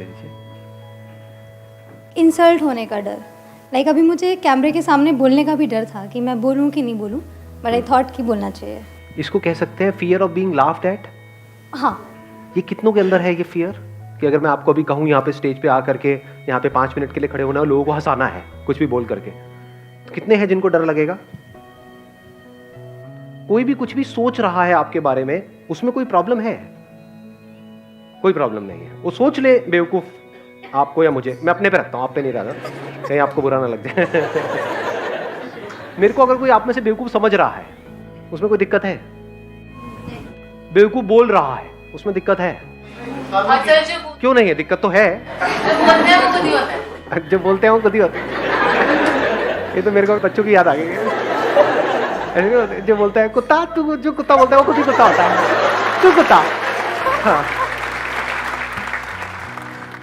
दीजिए। इंसल्ट होने का डर, लाइक अभी मुझे कैमरे के सामने बोलने का भी डर था कि मैं बोलूँ कि नहीं बोलूँ, बट आई थॉट कि बोलना चाहिए। इसको कह सकते हैं fear of being laughed eight. हाँ, ये कितनों के अंदर है ये फियर कि अगर मैं आपको अभी कहूँ यहाँ पे स्टेज पे आकर के यहाँ पे 5 मिनट के लिए खड़े होना है, लोगों को हंसाना है कुछ भी बोल करके, तो कितने हैं जिनको डर लगेगा? कोई भी कुछ भी सोच रहा है आपके बारे में, उसमें कोई प्रॉब्लम है? कोई प्रॉब्लम नहीं है। वो सोच ले बेवकूफ आपको या मुझे, मैं अपने पे रखता हूं, आप पे नहीं रहा, कहीं आपको बुरा ना लग जाए। मेरे को अगर कोई आप में से बेवकूफ समझ रहा है, उसमें कोई दिक्कत है? बेवकूफ बोल रहा है, उसमें दिक्कत है? क्यों नहीं है? दिक्कत तो है। जब बोलते हैं वो खुद ही होता है। ये तो मेरे को बच्चों की याद आ गई है। जो बोलता है कुत्ता, तू जो कुत्ता बोलता है वो खुद ही कुत्ता होता है, तू कुत्ता। हाँ।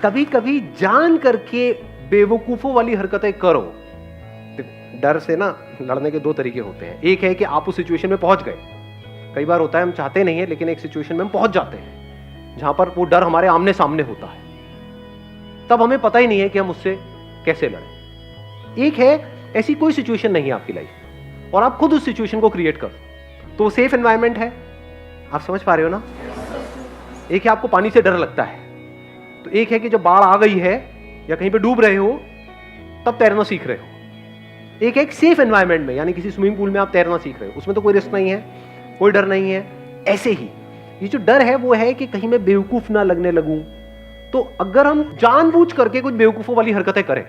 कभी कभी जान करके बेवकूफों वाली हरकतें करो। डर से ना लड़ने के 2 तरीके होते हैं। एक है कि आप उस सिचुएशन में पहुंच गए, कई बार होता है हम चाहते नहीं है लेकिन एक सिचुएशन में हम पहुंच जाते हैं जहां पर वो डर हमारे आमने सामने होता है, तब हमें पता ही नहीं है कि हम उससे कैसे लड़ें। एक है ऐसी कोई सिचुएशन नहीं है आपकी लाइफ में और आप खुद उस सिचुएशन को क्रिएट कर, तो वो सेफ एनवायरनमेंट है। आप समझ पा रहे हो ना? एक है आपको पानी से डर लगता है, तो एक है कि जब बाढ़ आ गई है या कहीं पे डूब रहे हो तब तैरना सीख रहे हो। एक सेफ एनवायरनमेंट में, यानी किसी स्विमिंग पूल में आप तैरना सीख रहे हो, उसमें तो कोई रिस्क नहीं है, कोई डर नहीं है। ऐसे ही ये जो डर है वो है कि कहीं मैं बेवकूफ ना लगने लगूं। तो अगर हम जानबूझ करके कुछ बेवकूफों वाली हरकतें करें,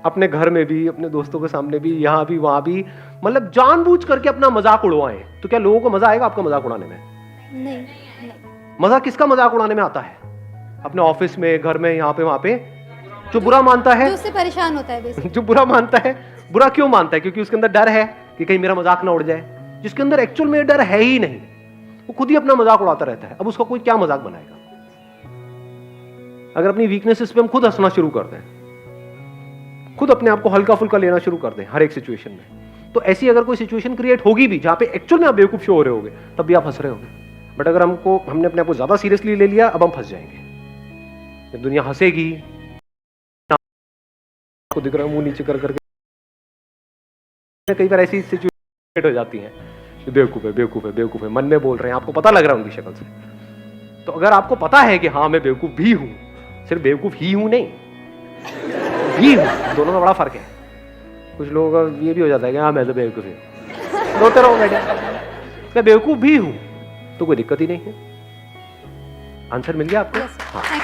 अपने घर में भी, अपने दोस्तों के सामने भी, यहां भी वहां भी, मतलब जानबूझ करके अपना मजाक उड़वाएं, तो क्या लोगों को मजा आएगा आपका मजाक उड़ाने में? नहीं। मजा किसका मजाक उड़ाने में आता है? अपने ऑफिस में, घर में, यहाँ पे वहां पे। जो बुरा मानता है, जो उससे परेशान होता है बेसिकली। जो बुरा मानता है, बुरा क्यों मानता है? क्योंकि उसके अंदर डर है कि कहीं मेरा मजाक ना उड़ जाए। जिसके अंदर एक्चुअल में डर है ही नहीं, वो खुद ही अपना मजाक उड़ाता रहता है। अब उसका कोई क्या मजाक बनाएगा? अगर अपनी वीकनेसेस पे हम खुद हंसना शुरू कर दें, खुद अपने आप को हल्का फुल्का लेना शुरू कर दें हर एक सिचुएशन में, तो ऐसी अगर कोई सिचुएशन क्रिएट होगी भी जहां पे एक्चुअल में आप बेवकूफ शो हो रहे होगे, तब भी आप हंस रहे होगे। बट अगर हमने अपने आप को ज्यादा सीरियसली ले लिया, अब हम फंस जाएंगे। दुनिया हंसेगी, को दिख रहा है मुंह नीचे कर करके, कई बार ऐसी सिचुएशन हो जाती है, बेवकूफ है, बेवकूफ है, बेवकूफ है, मन में बोल रहे हैं, आपको पता लग रहा है उनकी शक्ल से। तो अगर आपको पता है कि हाँ मैं बेवकूफ भी हूं, सिर्फ बेवकूफ ही हूं नहीं, भी हूं, दोनों में बड़ा फर्क है। कुछ लोगों का ये भी हो जाता है कि हाँ मैं तो बेवकूफ हूं, रोते रहो बेटे, मैं बेवकूफ भी हूं, तो कोई दिक्कत ही नहीं है। आंसर मिल गया आपको? हाँ।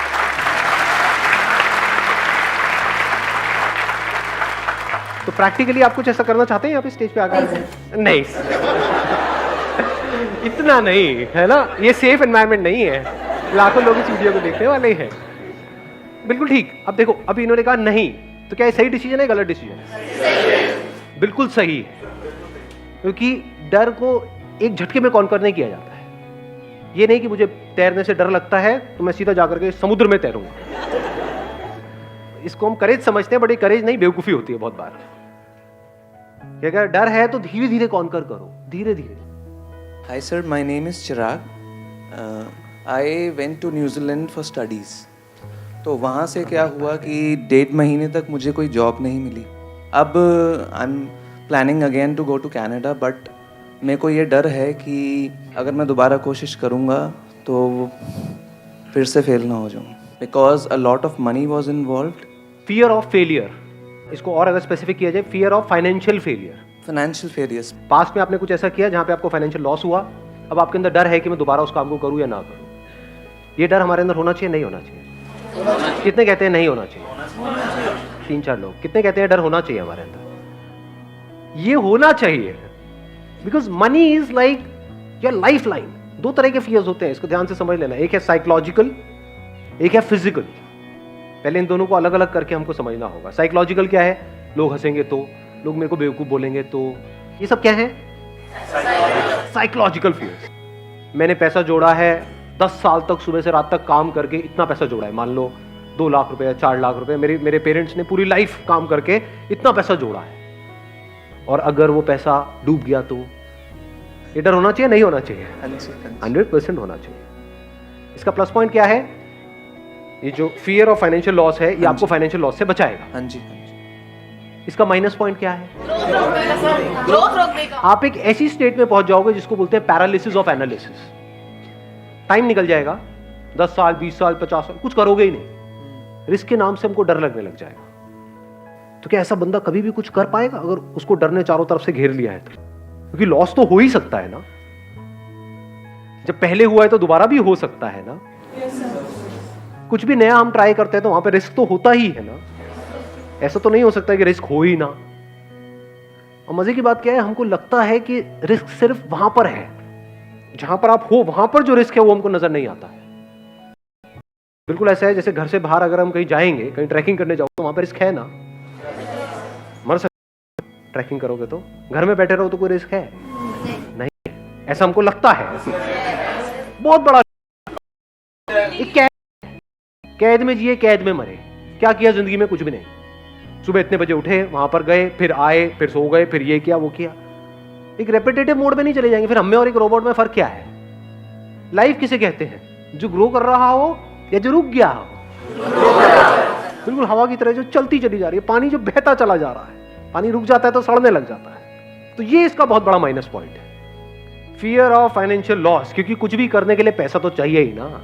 तो प्रैक्टिकली आप कुछ ऐसा करना चाहते हैं यहाँ पे स्टेज पे आकर? नहीं, इतना नहीं है ना, ये सेफ एनवायरनमेंट नहीं है, लाखों लोग इस वीडियो को देखने वाले हैं। बिल्कुल ठीक। अब देखो, अभी इन्होंने कहा नहीं, तो क्या ये सही डिसीजन है, गलत डिसीजन है? बिल्कुल सही है, क्योंकि डर को एक झटके में कॉन्कर नहीं किया जाता है। ये नहीं कि मुझे तैरने से डर लगता है तो मैं सीधा जाकर के समुद्र में तैरूंगा। इसको हम करेज समझते हैं, बट ये करेज नहीं, बेवकूफी होती है बहुत बार। अगर डर है तो धीरे धीरे कॉन्कर करो, धीरे धीरे। Hi sir, my name is Chirag. I went to New Zealand for studies. तो वहाँ से क्या हुआ कि 1.5 महीने तक मुझे कोई जॉब नहीं मिली। अब I am planning again to go to Canada, but मेरे को ये डर है कि अगर मैं दोबारा कोशिश करूँगा तो फिर से फेल ना हो जाऊँ, because a lot of money was involved. Fear of failure, इसको और अगर स्पेसिफिक किया जाए, fear of financial failure. Financial failures. Past में आपने कुछ ऐसा किया जहां पे आपको फाइनेंशियल लॉस हुआ, अब आपके अंदर डर है कि मैं दोबारा उस काम को करूं या ना करूं। ये डर हमारे अंदर होना चाहिए, नहीं होना चाहिए? कितने कहते हैं नहीं होना चाहिए? 3-4 लोग। कितने कहते हैं डर होना चाहिए हमारे अंदर? ये होना चाहिए, because money is like your life line. 2 तरह के फियर्स होते हैं, इसको ध्यान से समझ लेना। एक है साइकोलॉजिकल, एक है फिजिकल। पहले इन दोनों को अलग अलग करके हमको समझना होगा। साइकोलॉजिकल क्या है? लोग हंसेंगे तो, लोग मेरे को बेवकूफ बोलेंगे तो, ये सब क्या है? Psychological fears. मैंने पैसा जोड़ा है, 10 साल तक सुबह से रात तक काम करके इतना पैसा जोड़ा है, मान लो 2 लाख रुपए या 4 लाख रुपए, मेरे पेरेंट्स ने पूरी लाइफ काम करके इतना पैसा जोड़ा है, और अगर वो पैसा डूब गया तो? ये डर होना चाहिए, नहीं होना चाहिए? 100% होना चाहिए। इसका प्लस पॉइंट क्या है? ये जो फियर ऑफ फाइनेंशियल लॉस है ये हाँ आपको जी। फाइनेंशियल लॉस से बचाएगा। हाँ जी, हाँ जी। इसका माइनस पॉइंट क्या है? ग्रोथ रोक देगा। आप एक ऐसी स्टेट में पहुंच जाओगे जिसको बोलते हैं पैरालिसिस ऑफ एनालिसिस। टाइम निकल जाएगा, 10 साल 20 साल 50 साल, कुछ करोगे ही नहीं। रिस्क के नाम से हमको डर लगने लग जाएगा। तो क्या ऐसा बंदा कभी भी कुछ कर पाएगा अगर उसको डर ने चारों तरफ से घेर लिया है तो? क्योंकि लॉस तो हो ही सकता है ना, जब पहले हुआ है तो दोबारा भी हो सकता है ना। कुछ भी नया हम ट्राई करते हैं तो वहां पे रिस्क तो होता ही है ना। ऐसा तो नहीं हो सकता कि रिस्क हो ही ना। और मजे की बात क्या है, हमको लगता है कि रिस्क सिर्फ वहां पर है, जहां पर आप हो वहां पर जो रिस्क है वो हमको नजर नहीं आता है। बिल्कुल ऐसा है जैसे घर से बाहर अगर हम कहीं जाएंगे, कहीं ट्रैकिंग करने जाओ तो वहां पर रिस्क है ना, मर सकते ट्रैकिंग करोगे तो। घर में बैठे रहो तो कोई रिस्क है नहीं, ऐसा हमको लगता है। बहुत बड़ा एक कैद में जिए कैद में मरे। क्या किया जिंदगी में? कुछ भी नहीं। सुबह इतने बजे उठे, वहां पर गए, फिर आए, फिर सो गए, फिर ये किया वो किया। एक रेपिटेटिव मोड में नहीं चले जाएंगे। फिर हमें और एक रोबोट में फर्क क्या है? लाइफ किसे कहते हैं? जो ग्रो कर रहा हो या जो रुक गया हो। बिल्कुल हवा की तरह जो चलती चली जा रही है, पानी जो बहता चला जा रहा है। पानी रुक जाता है तो सड़ने लग जाता है। तो ये इसका बहुत बड़ा माइनस पॉइंट है, फियर ऑफ फाइनेंशियल लॉस। क्योंकि कुछ भी करने के लिए पैसा तो चाहिए ही ना।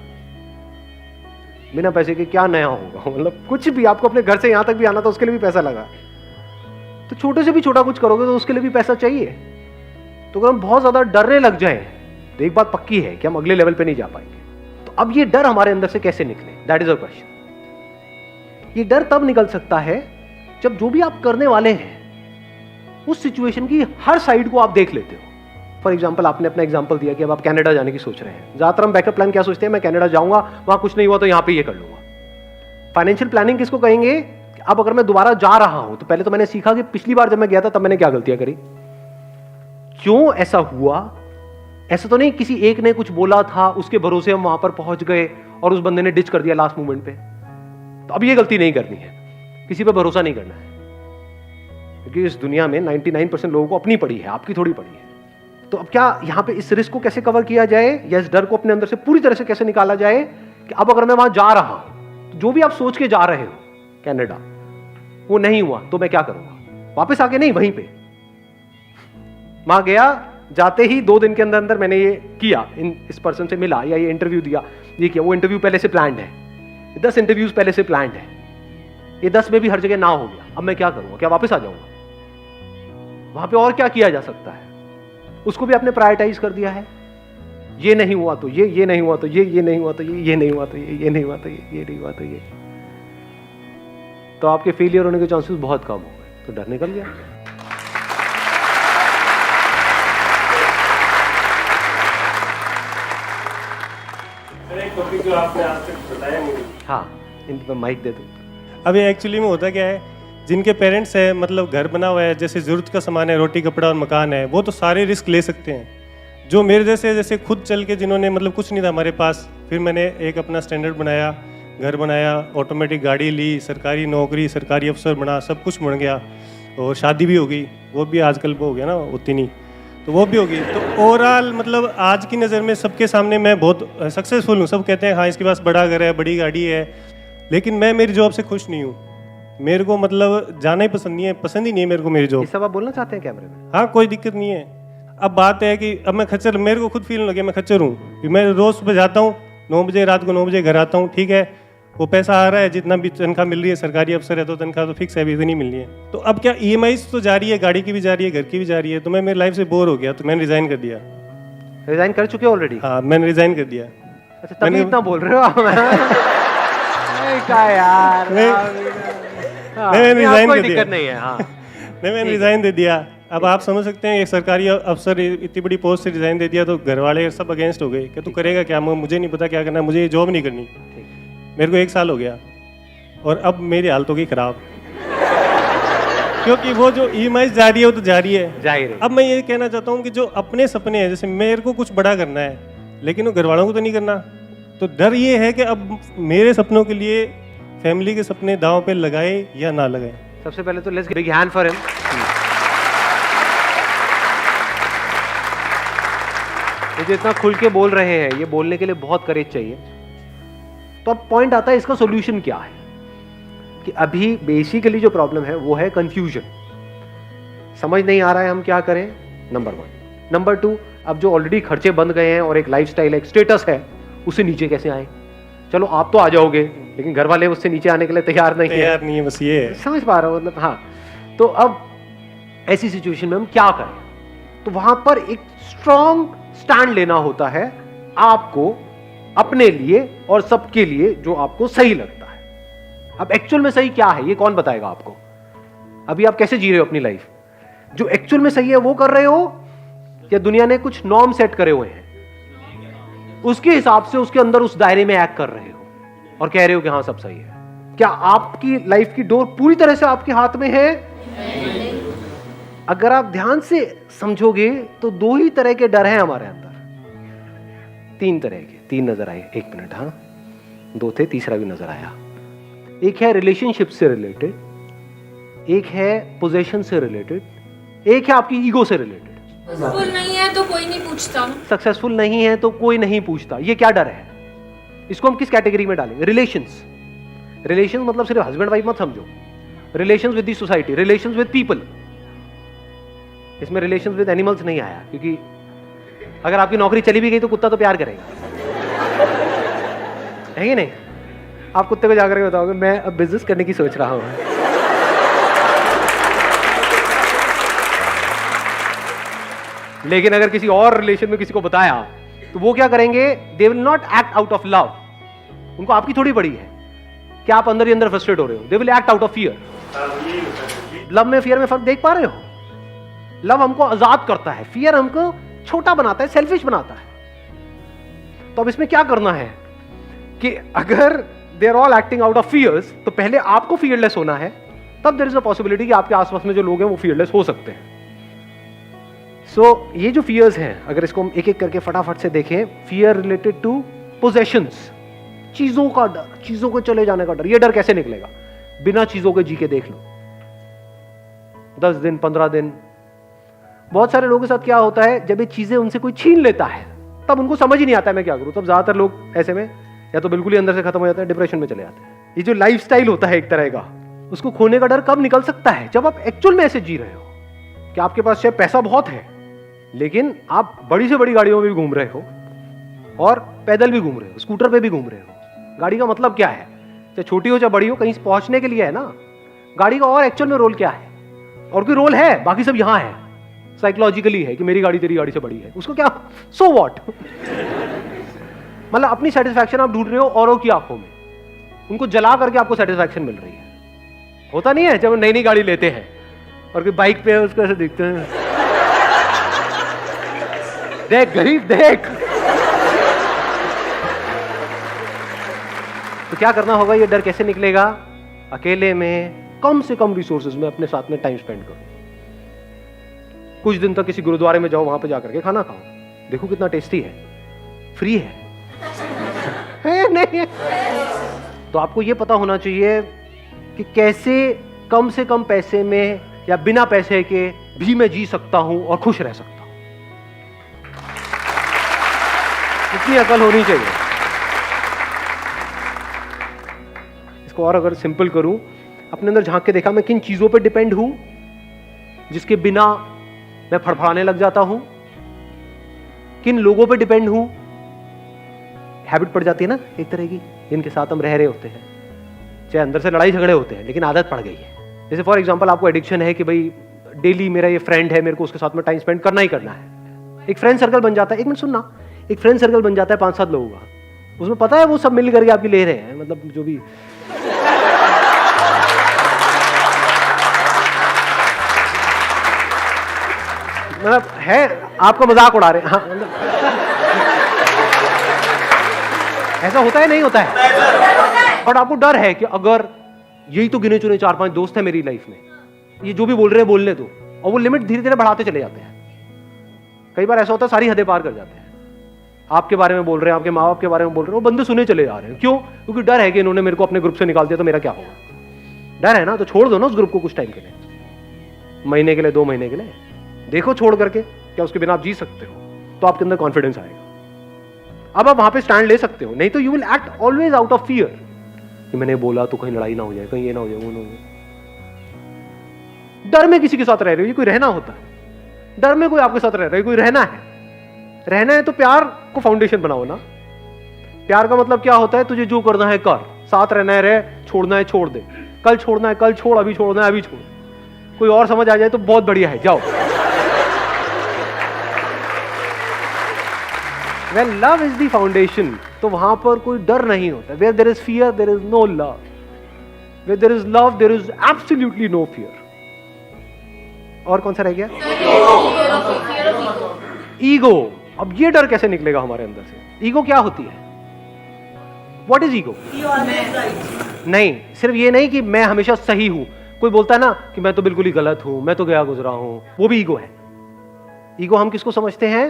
बिना पैसे के क्या नया होगा? मतलब कुछ भी, आपको अपने घर से यहां तक भी आना तो उसके लिए भी पैसा लगा। तो छोटे से भी छोटा कुछ करोगे तो उसके लिए भी पैसा चाहिए। तो अगर हम बहुत ज्यादा डरने लग जाए तो एक बात पक्की है कि हम अगले लेवल पे नहीं जा पाएंगे। तो अब ये डर हमारे अंदर से कैसे निकले? That is a question. ये डर तब निकल सकता है जब जो भी आप करने वाले हैं उस सिचुएशन की हर साइड को आप देख लेते हो। फॉर एग्जाम्पल, आपने अपना एग्जाम्पल दिया कि अब आप कनाडा जाने की सोच रहे हैं। ज्यादातर हम बैकअप प्लान क्या सोचते हैं? मैं कनाडा जाऊंगा, वहां कुछ नहीं हुआ तो यहां पे ये कर लूंगा। फाइनेंशियल प्लानिंग किसको कहेंगे? अब अगर मैं दोबारा जा रहा हूं तो पहले तो मैंने सीखा कि पिछली बार जब मैं गया था तब मैंने क्या गलतियां करी, क्यों ऐसा हुआ। ऐसा तो नहीं किसी एक ने कुछ बोला था, उसके भरोसे हम वहां पर पहुंच गए और उस बंदे ने डिच कर दिया लास्ट मोमेंट पे। तो अब ये गलती नहीं करनी है, किसी पे भरोसा नहीं करना है। क्योंकि इस दुनिया में 99% लोगों को अपनी पड़ी है, आपकी थोड़ी पड़ी है। तो अब क्या यहां पे इस रिस्क को कैसे कवर किया जाए, या इस डर को अपने अंदर से पूरी तरह से कैसे निकाला जाए कि अब अगर मैं वहां जा रहा हूं तो जो भी आप सोच के जा रहे हो कनाडा, वो नहीं हुआ तो मैं क्या करूंगा? वापस आके नहीं, वहीं पे वहां गया, जाते ही 2 दिन के अंदर अंदर मैंने ये किया, इस पर्सन से मिला या ये इंटरव्यू दिया, ये किया। वो इंटरव्यू पहले से प्लान्ड है, 10 इंटरव्यूज पहले से प्लान्ड है। ये 10 में भी हर जगह ना हो गया, अब मैं क्या करूंगा? क्या वापस आ जाऊंगा? वहां पे और क्या किया जा सकता है? उसको भी आपने प्रायोरिटाइज कर दिया है। ये नहीं हुआ तो ये नहीं हुआ तो ये नहीं हुआ तो ये नहीं हुआ तो ये नहीं हुआ तो ये नहीं हुआ तो ये। तो आपके फेलियर होने के चांसेस बहुत कम हो गए। तो डर निकल गया। एक टॉपिक जो आपने आज तक बताया नहीं। हाँ, इन पर माइक दे दो। अभी एक्चुअली में होता क्या है, जिनके पेरेंट्स है, मतलब घर बना हुआ है, जैसे ज़रूरत का सामान है, रोटी कपड़ा और मकान है, वो तो सारे रिस्क ले सकते हैं। जो मेरे जैसे खुद चल के, जिन्होंने मतलब कुछ नहीं था हमारे पास, फिर मैंने एक अपना स्टैंडर्ड बनाया, घर बनाया, ऑटोमेटिक गाड़ी ली, सरकारी नौकरी, सरकारी अफसर बना, सब कुछ बन गया और शादी भी हो गई। वो भी आजकल वो हो गया ना, उतनी नहीं, तो वो भी हो गई। तो ओवरऑल मतलब आज की नज़र में सबके सामने मैं बहुत सक्सेसफुल हूँ। सब कहते हैं हाँ इसके पास बड़ा घर है, बड़ी गाड़ी है, लेकिन मैं मेरी जॉब से खुश नहीं हूँ। मेरे को मतलब जाना ही पसंद नहीं है, पसंद ही नहीं है मेरे को मेरी जॉब। ये सब आप बोलना चाहते हैं कैमरे में? हाँ, कोई दिक्कत नहीं है। अब बात है कि अब मैं खच्चर, मेरे को खुद फील लगे मैं खच्चर हूँ कि मैं रोज़ सुबह जाता हूँ 9 बजे, रात को 9 बजे घर आता हूँ। ठीक है, वो पैसा आ रहा है, जितना भी तनख्वाह मिल रही है, सरकारी अफसर है तो तनख्वाह तो फिक्स है, अभी इतनी मिल रही है। तो अब क्या EMI तो जा रही है, गाड़ी की भी जा रही है, घर की भी जा रही है। तो मैं मेरी लाइफ से बोर हो गया, तो मैंने रिज़ाइन कर दिया। रिजाइन कर चुके ऑलरेडी? हाँ, मैंने रिज़ाइन कर दिया। अच्छा, तभी इतना बोल रहे हो आप? क्या यार, मैंने रिजाइन कोई कर दिक्कत दिया। नहीं है। हाँ, नहीं, मैंने रिज़ाइन दे दिया। अब आप समझ सकते हैं, एक सरकारी अफसर इतनी बड़ी पोस्ट से रिज़ाइन दे दिया तो घर वाले सब अगेंस्ट हो गए कि तू करेगा क्या? मुझे नहीं पता क्या करना है, मुझे ये जॉब नहीं करनी। मेरे को 1 साल हो गया और अब मेरी हालत हो गई ख़राब, क्योंकि वो जो EMI जा रही है वो तो जा रही है, जाहिर है। अब मैं ये कहना चाहता हूँ कि जो अपने सपने हैं, जैसे मेरे को कुछ बड़ा करना है लेकिन वो घर वालों को तो नहीं करना, तो डर ये है कि अब मेरे सपनों के लिए फैमिली के सपने दांव पे लगाए या ना लगाए। सबसे पहले तो let's big hand for him. ये जो इतना खुल के बोल रहे हैं, ये बोलने के लिए बहुत करेज चाहिए। तो अब पॉइंट आता है इसका सोल्यूशन क्या है, कि अभी बेसिकली जो प्रॉब्लम है वो है कंफ्यूजन, समझ नहीं आ रहा है हम क्या करें, नंबर 1। नंबर 2, अब जो ऑलरेडी खर्चे बंद गए हैं और एक लाइफस्टाइल, एक स्टेटस है, उससे नीचे कैसे आए। चलो आप तो आ जाओगे, लेकिन घर वाले उससे नीचे आने के लिए तैयार नहीं है, बस ये है। समझ पा रहा हूँ मतलब। हाँ, तो अब ऐसी सिचुएशन में हम क्या करें, तो वहां पर एक स्ट्रॉन्ग स्टैंड लेना होता है आपको, अपने लिए और सबके लिए, जो आपको सही लगता है। अब एक्चुअल में सही क्या है ये कौन बताएगा आपको? अभी आप कैसे जी रहे हो अपनी लाइफ? जो एक्चुअल में सही है वो कर रहे हो, या दुनिया ने कुछ नॉर्म सेट करे हुए हैं उसके हिसाब से उसके अंदर उस दायरे में एक्ट कर रहे हो और कह रहे हो कि हाँ सब सही है? क्या आपकी लाइफ की डोर पूरी तरह से आपके हाथ में है? अगर आप ध्यान से समझोगे तो 2 ही तरह के डर हैं हमारे अंदर, 3 तरह के, 3 नजर आए, 1 मिनट, हाँ 2 थे, तीसरा भी नजर आया। एक है रिलेशनशिप से रिलेटेड, एक है पोजेशन से रिलेटेड, एक है आपकी ईगो से रिलेटेड। सक्सेसफुल नहीं है तो कोई नहीं पूछता, सक्सेसफुल नहीं है तो कोई नहीं पूछता, ये क्या डर है? इसको हम किस कैटेगरी में डालेंगे? रिलेशंस। रिलेशंस मतलब सिर्फ हस्बैंड वाइफ मत समझो, relations with the society, relations with people. इसमें रिलेशंस विद एनिमल्स नहीं आया, क्योंकि अगर आपकी नौकरी चली भी गई तो कुत्ता तो प्यार करेगा, है कि नहीं? आप कुत्ते को जाकर के बताओगे मैं अब बिजनेस करने की सोच रहा हूं, लेकिन अगर किसी और रिलेशन में किसी को बताया तो वो क्या करेंगे? They will not act out of love, उनको आपकी थोड़ी पड़ी है कि आप अंदर ही अंदर फ्रस्ट्रेट हो रहे हो, they will act out of fear. Love में फियर में फर्क देख पा रहे हो? लव हमको आजाद करता है, फियर हमको छोटा बनाता है, सेल्फिश बनाता है। तो अब इसमें क्या करना है कि अगर they are all acting out of fears, तो पहले आपको फियरलेस होना है, तब देयर इज अ पॉसिबिलिटी कि आपके आसपास में जो लोग हैं वो फियरलेस हो सकते हैं। सो ये जो फियर्स हैं, अगर इसको हम एक एक करके फटाफट से देखें, फियर रिलेटेड टू पोजेशंस, चीजों का डर, चीजों को चले जाने का डर। ये डर कैसे निकलेगा? बिना चीजों के जी के देख लो, 10 दिन 15 दिन। बहुत सारे लोगों के साथ क्या होता है, जब ये चीजें उनसे कोई छीन लेता है तब उनको समझ ही नहीं आता है मैं क्या करूं। तब ज्यादातर लोग ऐसे में या तो बिल्कुल ही अंदर से खत्म हो जाते हैं, डिप्रेशन में चले जाते हैं। ये जो लाइफस्टाइल होता है एक तरह का, उसको खोने का डर कब निकल सकता है? जब आप एक्चुअल में ऐसे जी रहे हो कि आपके पास शायद पैसा बहुत है, लेकिन आप बड़ी से बड़ी गाड़ियों में भी घूम रहे हो और पैदल भी घूम रहे हो, स्कूटर पे भी घूम रहे हो। गाड़ी का मतलब क्या है? चाहे छोटी हो चाहे बड़ी हो, कहीं पहुंचने के लिए है ना। गाड़ी का और एक्चुअल में रोल क्या है? और कोई रोल है? बाकी सब यहां है, साइकोलॉजिकली है कि मेरी गाड़ी तेरी गाड़ी से बड़ी है, उसको क्या, सो व्हाट। मतलब अपनी सेटिस्फैक्शन आप ढूंढ रहे हो औरों की आंखों में, उनको जला करके आपको सेटिस्फैक्शन मिल रही है। होता नहीं है जब हम नई नई गाड़ी लेते हैं और कोई बाइक पे है उसको ऐसे दिखते हैं, देख गरीब देख। तो क्या करना होगा? ये डर कैसे निकलेगा? अकेले में कम से कम रिसोर्सेज में अपने साथ में टाइम स्पेंड करो। कुछ दिन तक किसी गुरुद्वारे में जाओ, वहां पे जाकर के खाना खाओ, देखो कितना टेस्टी है, फ्री है, है नहीं है? तो आपको ये पता होना चाहिए कि कैसे कम से कम पैसे में या बिना पैसे के भी मैं जी सकता हूं और खुश रह सकता हूं। इतनी अकल होनी चाहिए। इसको और अगर सिंपल करूं, अपने अंदर झांक के देखा मैं किन चीजों पे डिपेंड हूं जिसके बिना मैं फड़फड़ाने लग जाता हूं, किन लोगों पे डिपेंड हूं। हैबिट पड़ जाती है ना एक तरह की, जिनके साथ हम रह रहे होते हैं, चाहे अंदर से लड़ाई झगड़े होते हैं, लेकिन आदत पड़ गई है। जैसे फॉर एग्जांपल आपको एडिक्शन है कि भाई डेली मेरा ये फ्रेंड है, मेरे को उसके साथ में टाइम स्पेंड करना ही करना है। एक फ्रेंड सर्कल बन जाता है, एक मिनट सुनना, एक फ्रेंड सर्कल बन जाता है 5-7 लोगों का, उसमें पता है वो सब मिल करके आपकी ले रहे हैं, मतलब जो भी मतलब है, आपका मजाक उड़ा रहे हैं। हाँ, मतलब ऐसा होता है नहीं होता है? और आपको डर है कि अगर यही तो गिने चुने 4-5 दोस्त हैं मेरी लाइफ में, ये जो भी बोल रहे हैं बोलने दो, और वो लिमिट धीरे धीरे बढ़ाते चले जाते हैं। कई बार ऐसा होता है सारी हदें पार कर जाते हैं। आपके बारे में बोल रहे हैं, आपके माँ बाप के बारे में बोल रहे हैं, वो बंदे सुने चले जा रहे हैं। क्यों? क्योंकि डर है कि इन्होंने मेरे को अपने ग्रुप से निकाल दिया तो मेरा क्या होगा। डर है ना, तो छोड़ दो ना उस ग्रुप को कुछ टाइम के लिए, महीने के लिए, 2 महीने के लिए देखो छोड़ करके, क्या उसके बिना आप जी सकते हो? तो आपके अंदर कॉन्फिडेंस आएगा। अब आप वहां पे स्टैंड ले सकते हो, नहीं तो you will act always out of fear कि मैंने बोला तो कहीं लड़ाई ना हो जाए, कहीं ये ना हो जाए, वो ना हो जाए। डर में किसी के साथ रह रहे हो, ये कोई रहना होता है? डर में कोई आपके साथ रह रहा है, कोई रहना है? रहना है तो प्यार को फाउंडेशन बनाओ ना। प्यार का मतलब क्या होता है? तुझे जो करना है कर, साथ रहना है रह, छोड़ना है छोड़ दे, कल छोड़ना है कल छोड़, अभी छोड़ना है अभी छोड़। कोई और समझ आ जाए तो बहुत बढ़िया है, जाओ। When love is the foundation, तो वहां पर कोई डर नहीं होता। Where there is fear, there is no love. Where there is love, there is absolutely no fear. और कौन सा रह गया? ईगो। अब ये डर कैसे निकलेगा हमारे अंदर से? ईगो क्या होती है? What is ego? नहीं, सिर्फ ये नहीं कि मैं हमेशा सही हूं। कोई बोलता है ना कि मैं तो बिल्कुल ही गलत हूं, मैं तो गया गुजरा हूं, वो भी ईगो है। ईगो हम किसको समझते हैं?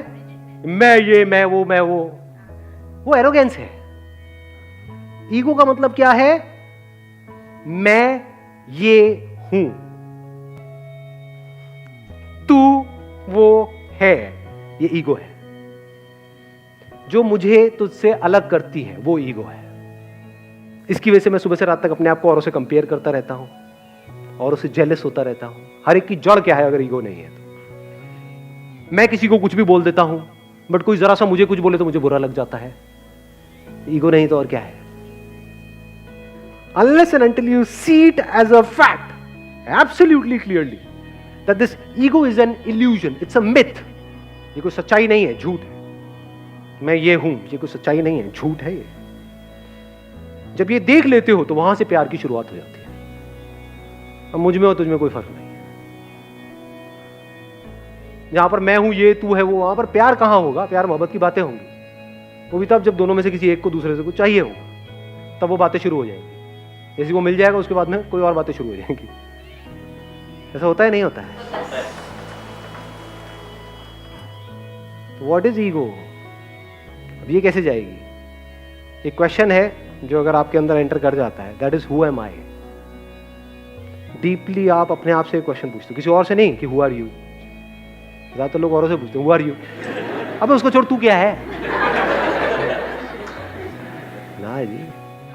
मैं ये, मैं वो एरोगेंस है। ईगो का मतलब क्या है? मैं ये हूं, तू वो है, ये ईगो है। जो मुझे तुझसे अलग करती है वो ईगो है। इसकी वजह से मैं सुबह से रात तक अपने आप को औरों से कंपेयर करता रहता हूं, औरों से जेलस होता रहता हूं। हर एक की जड़ क्या है अगर ईगो नहीं है तो? मैं किसी को कुछ भी बोल देता हूं, बट कोई जरा सा मुझे कुछ बोले तो मुझे बुरा लग जाता है। ईगो नहीं तो और क्या है? Unless and until you see it as a fact, absolutely clearly, that this ego is an illusion, it's a myth. ये कोई सच्चाई नहीं है, झूठ है। मैं ये हूं, ये कोई सच्चाई नहीं है, झूठ है ये। जब ये देख लेते हो तो वहां से प्यार की शुरुआत हो जाती है। अब मुझ में और तुझ में कोई फर्क नहीं है। जहां पर मैं हूं, ये तू है वो, वहां पर प्यार कहां होगा? प्यार मोहब्बत की बातें होंगी। वो भी तब जब दोनों में से किसी एक को दूसरे से कुछ चाहिए होगा, तब वो बातें शुरू हो जाएंगी। जैसे वो मिल जाएगा उसके बाद में कोई और बातें शुरू हो जाएंगी। ऐसा होता है नहीं होता है? What is ego? अब ये कैसे जाएगी? एक क्वेश्चन है जो अगर आपके अंदर एंटर कर जाता है, that is who am I. Deeply आप अपने आप से एक क्वेश्चन पूछते हो, किसी और से नहीं कि हु आर यू। ज्यादातर लोग औरों से पूछते हैं हु आर यू। अब उसको छोड़, तू क्या है ना जी।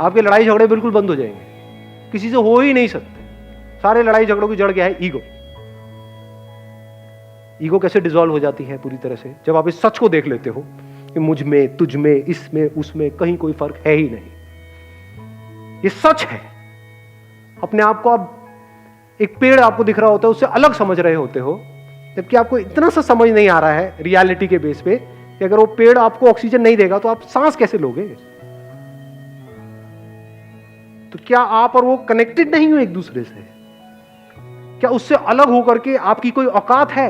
आपके लड़ाई झगड़े बिल्कुल बंद हो जाएंगे, किसी से हो ही नहीं सकते। सारे लड़ाई झगड़ों की जड़ क्या है? ईगो। ईगो कैसे डिसॉल्व हो जाती है पूरी तरह से? जब आप इस सच को देख लेते हो कि मुझ में, तुझ में, इसमें, उसमें कहीं कोई फर्क है ही नहीं। ये सच है। अपने आप को आप, एक पेड़ आपको दिख रहा होता है, उससे अलग समझ रहे होते हो, जबकि आपको इतना सा समझ नहीं आ रहा है रियलिटी के बेस पे कि अगर वो पेड़ आपको ऑक्सीजन नहीं देगा तो आप सांस कैसे लोगे? तो क्या आप और वो कनेक्टेड नहीं हो एक दूसरे से? क्या उससे अलग होकर के आपकी कोई औकात है?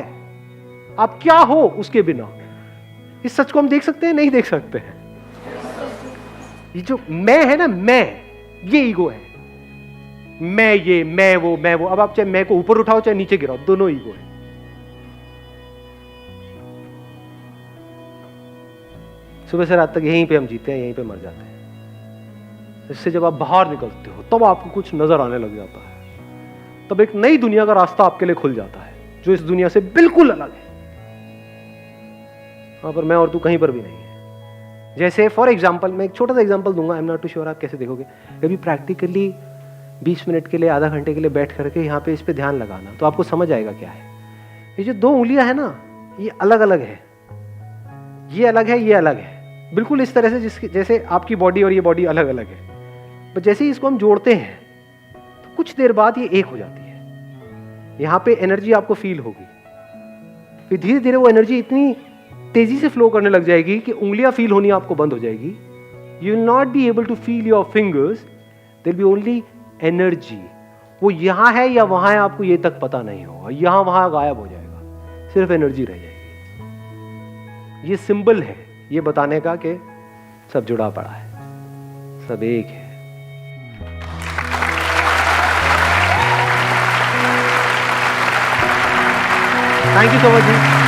आप क्या हो उसके बिना? इस सच को हम देख सकते हैं? नहीं देख सकते हैं। ये जो मैं है ना, मैं, ये ईगो है। मैं ये, मैं वो। अब आप चाहे मैं को ऊपर उठाओ चाहे नीचे गिराओ, दोनों ईगो है। सुबह से रात तक यहीं पे हम जीते हैं, यहीं पे मर जाते हैं। इससे जब आप बाहर निकलते हो तब आपको कुछ नजर आने लग जाता है। तब एक नई दुनिया का रास्ता आपके लिए खुल जाता है जो इस दुनिया से बिल्कुल अलग है। वहां पर मैं और तू कहीं पर भी नहीं है। जैसे फॉर एग्जाम्पल, मैं एक छोटा सा एग्जाम्पल दूंगा, I am not too sure आप कैसे देखोगे। कभी प्रैक्टिकली 20 मिनट के लिए, आधा घंटे के लिए बैठ करके यहाँ पे इस पे ध्यान लगाना, तो आपको समझ आएगा क्या है। ये जो दो उंगलियां है ना, ये अलग अलग है। ये अलग है, ये अलग है, बिल्कुल इस तरह से जैसे आपकी बॉडी और ये बॉडी अलग अलग है। पर जैसे ही इसको हम जोड़ते हैं तो कुछ देर बाद ये एक हो जाती है। यहाँ पे एनर्जी आपको फील होगी, फिर धीरे धीरे वो एनर्जी इतनी तेजी से फ्लो करने लग जाएगी कि उंगलियां फील होनी आपको बंद हो जाएगी। You will not be able to feel your fingers, there be only energy. वो यहां है या वहां है आपको ये तक पता नहीं होगा, यहां वहां गायब हो जाएगा, सिर्फ एनर्जी रह जाएगी। ये सिंबल है ये बताने का कि सब जुड़ा पड़ा है, सब एक है। Thank you so much ji.